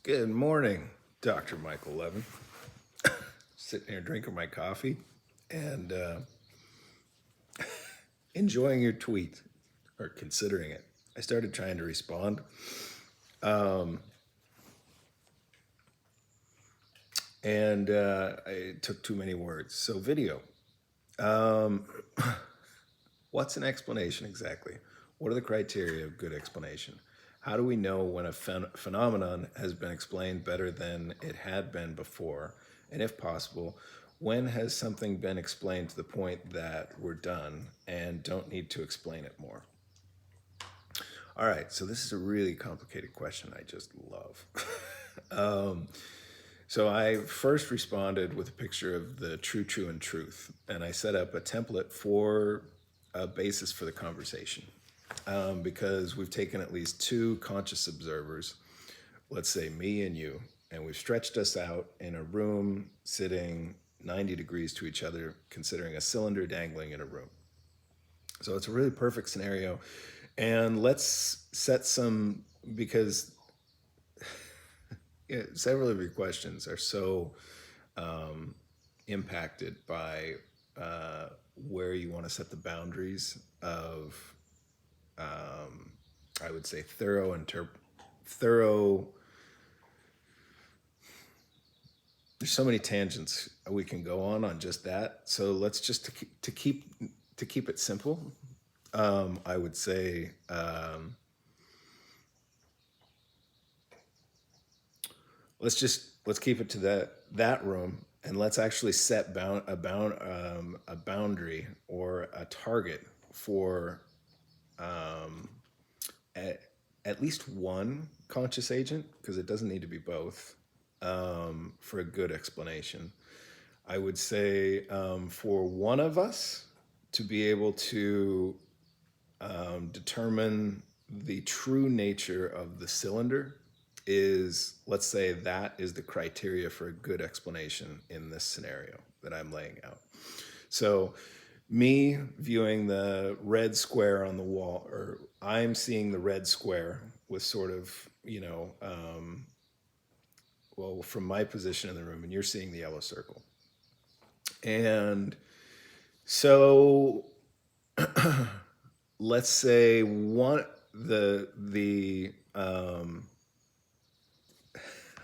Good morning, Dr. Michael Levin. Sitting here drinking my coffee and enjoying your tweet, or considering it. I started trying to respond, and I took too many words. So, video. Um, what's an explanation exactly? What are the criteria of good explanation? How do we know when a phenomenon has been explained better than it had been before? And if possible, when has something been explained to the point that we're done and don't need to explain it more? All right, so this is a really complicated question I just love. So I first responded with a picture of the true, and truth, and I set up a template for a basis for the conversation. Because we've taken at least two conscious observers, let's say me and you, and we've stretched us out in a room sitting 90 degrees to each other, considering a cylinder dangling in a room. So it's a really perfect scenario. And let's set some, because several of your questions are so impacted by where you want to set the boundaries of, I would say, thorough. There's so many tangents we can go on just that. So let's just to keep it simple. I would say. Let's keep it to that room, and let's actually set a boundary or a target for at least one conscious agent, because it doesn't need to be both, for a good explanation. I would say for one of us to be able to determine the true nature of the cylinder is, let's say, that is the criteria for a good explanation in this scenario that I'm laying out. So me viewing the red square on the wall, or I'm seeing the red square with sort of, well, from my position in the room, and you're seeing the yellow circle. And so let's say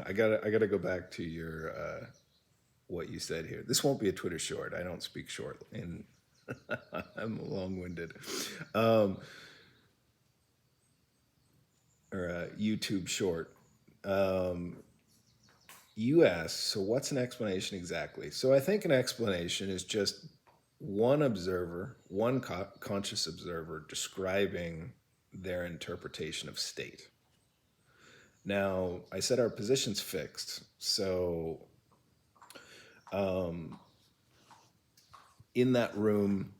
I gotta go back to your what you said here. This won't be a Twitter short. I don't speak short, and I'm long-winded. Or a YouTube short. You asked, so what's an explanation exactly? So I think an explanation is just one observer, one conscious observer describing their interpretation of state. Now, I said our position's fixed, so in that room,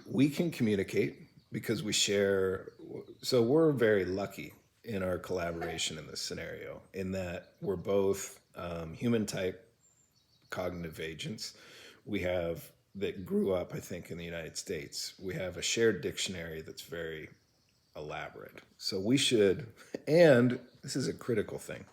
we can communicate because we share. So we're very lucky in our collaboration in this scenario, in that we're both human type cognitive agents. We have, that grew up, I think, in the United States. We have a shared dictionary that's very elaborate. So we should, and this is a critical thing.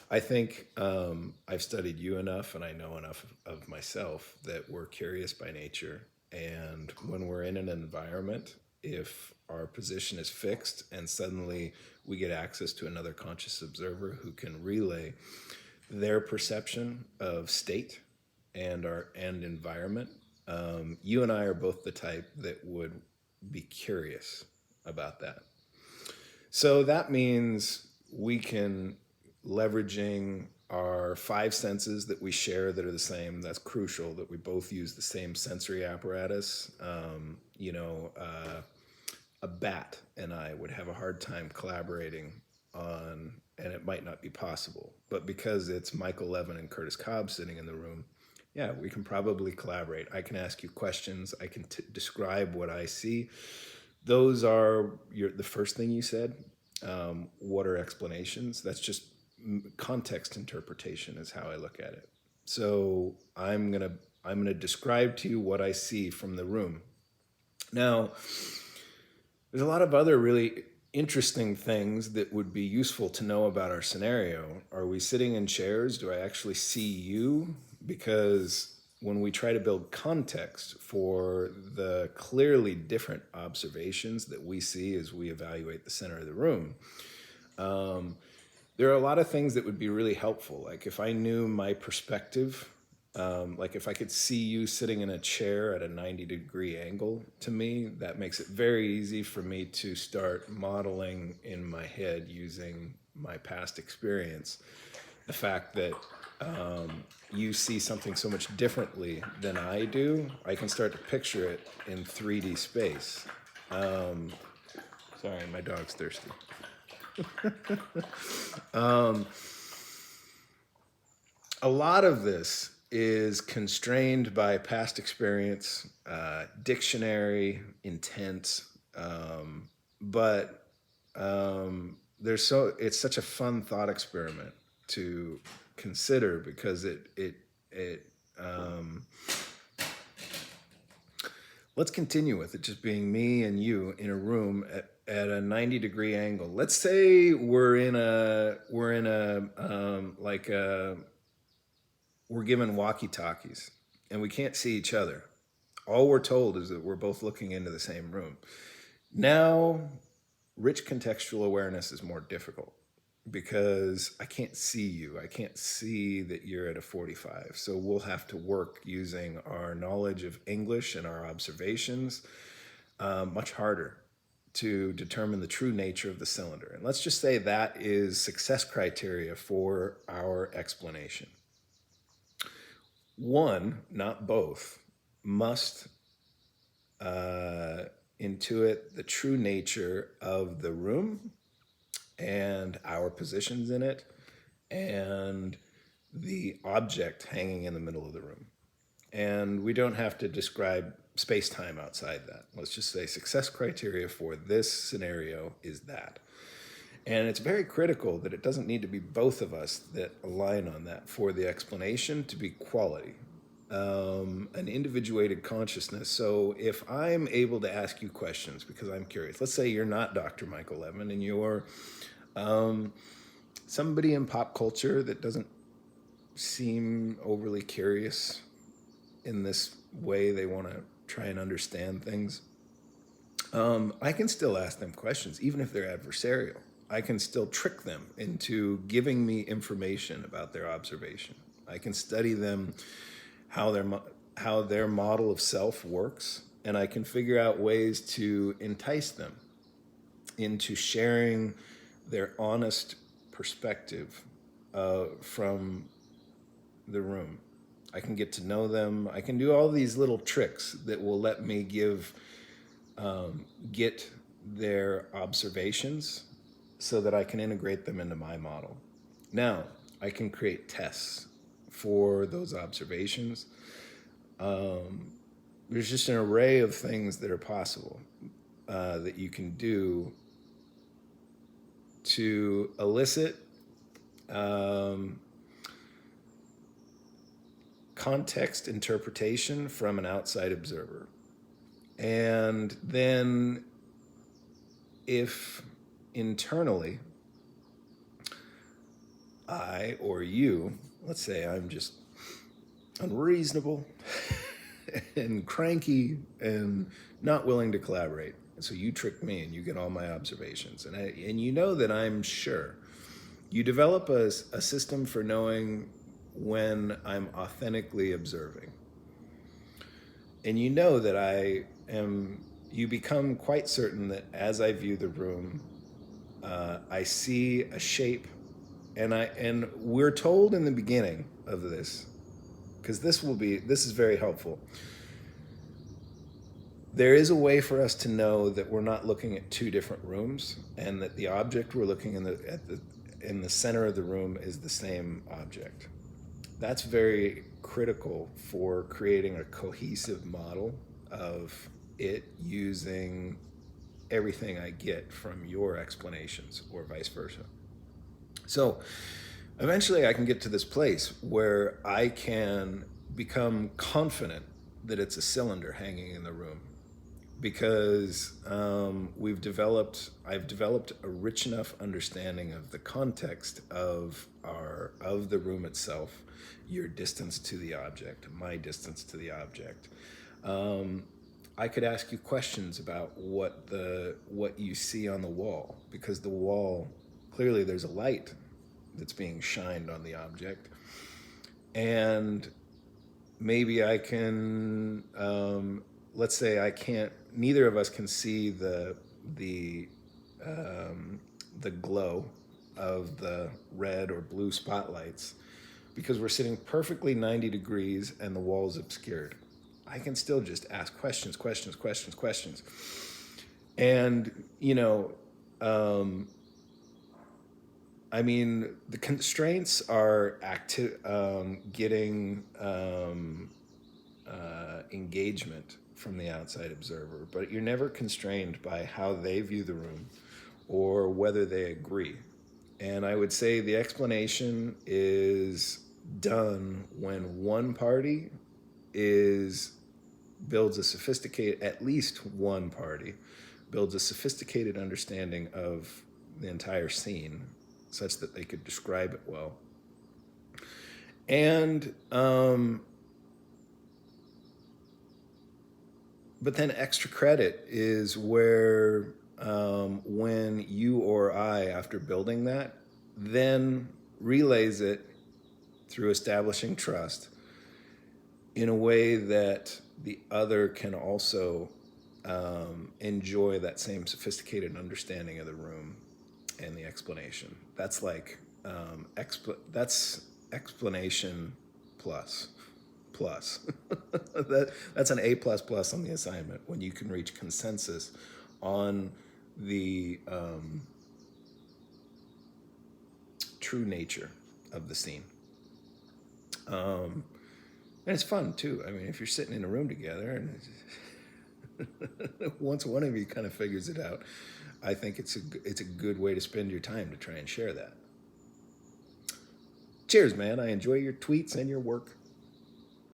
I think I've studied you enough, and I know enough of myself that we're curious by nature. And when we're in an environment, if our position is fixed and suddenly we get access to another conscious observer who can relay their perception of state and environment, you and I are both the type that would be curious about that. So that means we can, leveraging our five senses that we share that are the same. That's crucial, that we both use the same sensory apparatus. A bat and I would have a hard time collaborating on, and it might not be possible. But because it's Michael Levin and Curtis Cobb sitting in the room, yeah, we can probably collaborate. I can ask you questions. I can describe what I see. Those are the first thing you said. What are explanations? That's just context interpretation is how I look at it. So I'm gonna describe to you what I see from the room. Now, there's a lot of other really interesting things that would be useful to know about our scenario. Are we sitting in chairs? Do I actually see you? Because when we try to build context for the clearly different observations that we see as we evaluate the center of the room, there are a lot of things that would be really helpful. Like if I knew my perspective, like if I could see you sitting in a chair at a 90-degree angle to me, that makes it very easy for me to start modeling in my head using my past experience the fact that you see something so much differently than I do. I can start to picture it in 3D space. Sorry, my dog's thirsty. A lot of this is constrained by past experience, dictionary, intent, but it's such a fun thought experiment to consider because let's continue with it just being me and you in a room at a 90-degree angle. Let's say we're given walkie-talkies and we can't see each other. All we're told is that we're both looking into the same room. Now, rich contextual awareness is more difficult because I can't see you. I can't see that you're at a 45. So we'll have to work using our knowledge of English and our observations much harder to determine the true nature of the cylinder. And let's just say that is success criteria for our explanation. One, not both, must intuit the true nature of the room and our positions in it and the object hanging in the middle of the room. And we don't have to describe space-time outside that. Let's just say success criteria for this scenario is that. And it's very critical that it doesn't need to be both of us that align on that for the explanation to be quality, an individuated consciousness. So if I'm able to ask you questions because I'm curious, let's say you're not Dr. Michael Levin and you're somebody in pop culture that doesn't seem overly curious in this way they want to try and understand things. I can still ask them questions, even if they're adversarial. I can still trick them into giving me information about their observation. I can study them, how their model of self works, and I can figure out ways to entice them into sharing their honest perspective from the room. I can get to know them. I can do all these little tricks that will let me get their observations so that I can integrate them into my model. Now, I can create tests for those observations. There's just an array of things that are possible that you can do to elicit context interpretation from an outside observer. And then if internally I or you, let's say I'm just unreasonable and cranky and not willing to collaborate, and so you trick me and you get all my observations, and you know that I'm sure. You develop a system for knowing when I'm authentically observing. And you know that you become quite certain that as I view the room, I see a shape, and we're told in the beginning of this, because this is very helpful. There is a way for us to know that we're not looking at two different rooms, and that the object we're looking in the center of the room is the same object. That's very critical for creating a cohesive model of it using everything I get from your explanations or vice versa. So eventually I can get to this place where I can become confident that it's a cylinder hanging in the room. because I've developed a rich enough understanding of the context of the room itself, your distance to the object, my distance to the object. I could ask you questions about what you see on the wall, because the wall, clearly there's a light that's being shined on the object, and maybe I can, let's say I can't, neither of us can see the the glow of the red or blue spotlights because we're sitting perfectly 90 degrees and the wall's obscured. I can still just ask questions, questions, questions, questions. And, I mean, the constraints are getting engagement from the outside observer, but you're never constrained by how they view the room or whether they agree. And I would say the explanation is done when one party builds a sophisticated, at least one party builds a sophisticated understanding of the entire scene such that they could describe it well. And but then extra credit is where when you or I, after building that, then relays it through establishing trust in a way that the other can also enjoy that same sophisticated understanding of the room and the explanation. That's like that's explanation plus. That's an A++ on the assignment when you can reach consensus on the true nature of the scene. And it's fun too. I mean, if you're sitting in a room together and once one of you kind of figures it out, I think it's a good way to spend your time to try and share that. Cheers, man. I enjoy your tweets and your work.